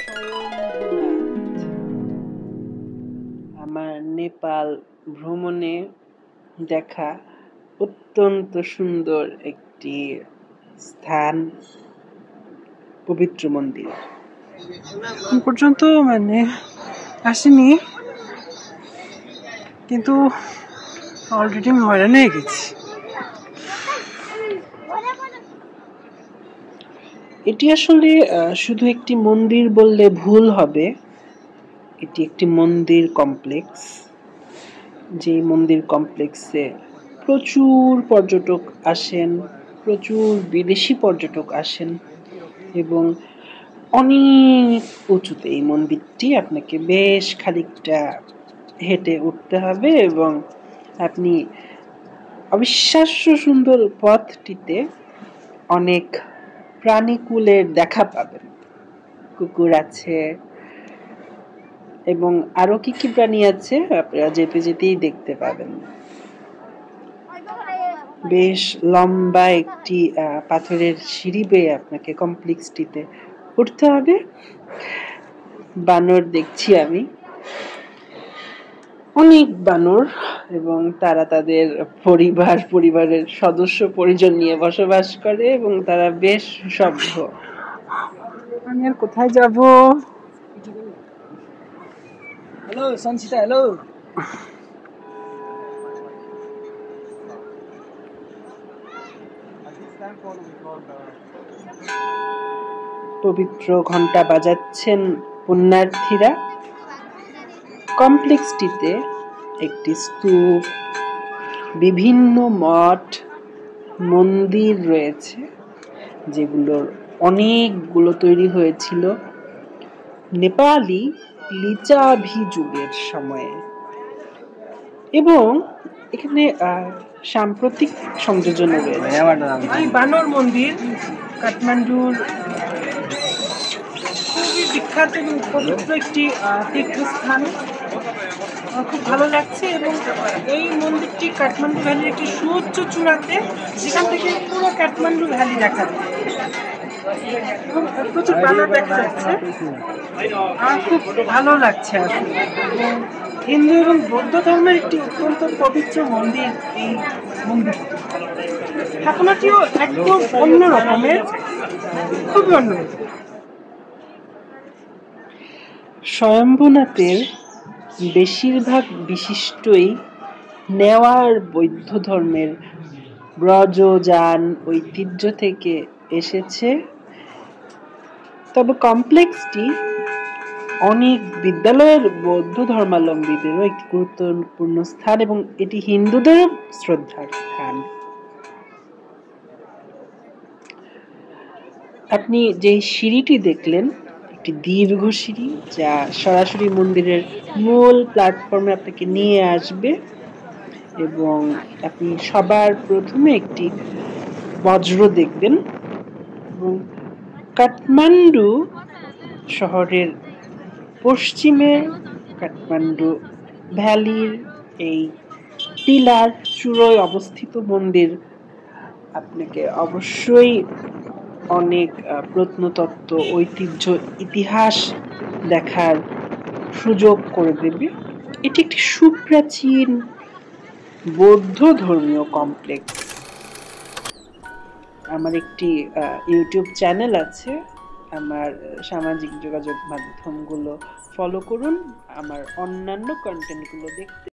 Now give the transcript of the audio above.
স্বয়ম্ভুনাথ আমার নেপাল ভ্রমণে দেখা অত্যন্ত সুন্দর একটি স্থান, পবিত্র মন্দির। এখন পর্যন্ত আসিনি, কিন্তু অলরেডি আমি হয়রান হয়ে গেছি। এটি আসলে শুধু একটি মন্দির বললে ভুল হবে। এটি একটি মন্দির কমপ্লেক্স, যে মন্দির কমপ্লেক্সে প্রচুর পর্যটক আসেন, প্রচুর বিদেশি পর্যটক আসেন এবং অনেক উঁচুতে এই মন্দিরটি। আপনাকে বেশ খানিকটা হেঁটে উঠতে হবে এবং আপনি অবিশ্বাস্য সুন্দর পথটিতে অনেক প্রাণীকুলের দেখা পাবেন। কুকুর আছে এবং আরো কি কি প্রাণী আছে আপনারা যেতে যেতেই দেখতে পাবেন। বেশ লম্বা একটি পাথরের সিঁড়ি বেয়ে আপনাকে কমপ্লেক্সটিতে উঠতে হবে। বানর দেখছি আমি, অনেক বানর, এবং তারা তাদের পরিবারের সদস্য পরিজন নিয়ে বসবাস করে এবং তারা বেশ সুসভ্য। আমি আর কোথায় যাব? Hello Sanchita, hello. পবিত্র ঘন্টা বাজাচ্ছেন পুণ্যার্থীরা। কমপ্লেক্সটিতে একটি স্তূপ, বিভিন্ন মঠ মন্দির রয়েছে, যেগুলোর অনেকগুলো তৈরি হয়েছিল নেপালি লিচাভি যুগের সময়ে, এবং এখানে সাম্প্রতিক সংযোজন রয়েছে। এটি বানর মন্দির, কাঠমান্ডুর খুবই বিখ্যাত এবং পবিত্র একটি তীর্থস্থান। খুব ভালো লাগছে এবং এই মন্দিরটি কাঠমান্ডু ভ্যালির একটি সুউচ্চ চূড়াতে, যেখান থেকে পুরো কাঠমান্ডু ভ্যালি দেখা যায় এবং প্রচুর বানর দেখা যাচ্ছে। খুব ভালো লাগছে আসলে। এবং হিন্দু এবং বৌদ্ধ ধর্মের একটি অত্যন্ত পবিত্র মন্দির এই মন্দির। স্থাপনাটিও একদম অন্য রকমের, খুবই অন্য। স্বয়ম্ভুনাথের বেশিরভাগ বিশিষ্টই নেওয়ার বৌদ্ধ ধর্মের ব্রজযান ঐতিহ্য থেকে এসেছে, তবে কমপ্লেক্সটি অনেক বিদ্যালয়ের বৌদ্ধ ধর্মাবলম্বীদেরও একটি গুরুত্বপূর্ণ স্থান এবং এটি হিন্দুদের শ্রদ্ধার স্থান। আপনি যে সিঁড়িটি দেখলেন, একটি দীর্ঘ সিঁড়ি, যা সরাসরি মন্দিরের মূল প্ল্যাটফর্মে আপনাকে নিয়ে আসবে এবং আপনি সবার প্রথমে একটি বজ্র দেখবেন এবং কাঠমান্ডু শহরের পশ্চিমে কাঠমান্ডু ভ্যালির এই টিলার চূড়োয় অবস্থিত মন্দির আপনাকে অবশ্যই অনেক প্রত্নতত্ত্ব, ঐতিহ্য, ইতিহাস দেখার সুযোগ করে দেবে। এটি একটি সুপ্রাচীন বৌদ্ধ ধর্মীয় কমপ্লেক্স। আমার একটি ইউটিউব চ্যানেল আছে, আমার সামাজিক যোগাযোগ মাধ্যমগুলো ফলো করুন আমার অন্যান্য কন্টেন্টগুলো দেখতে।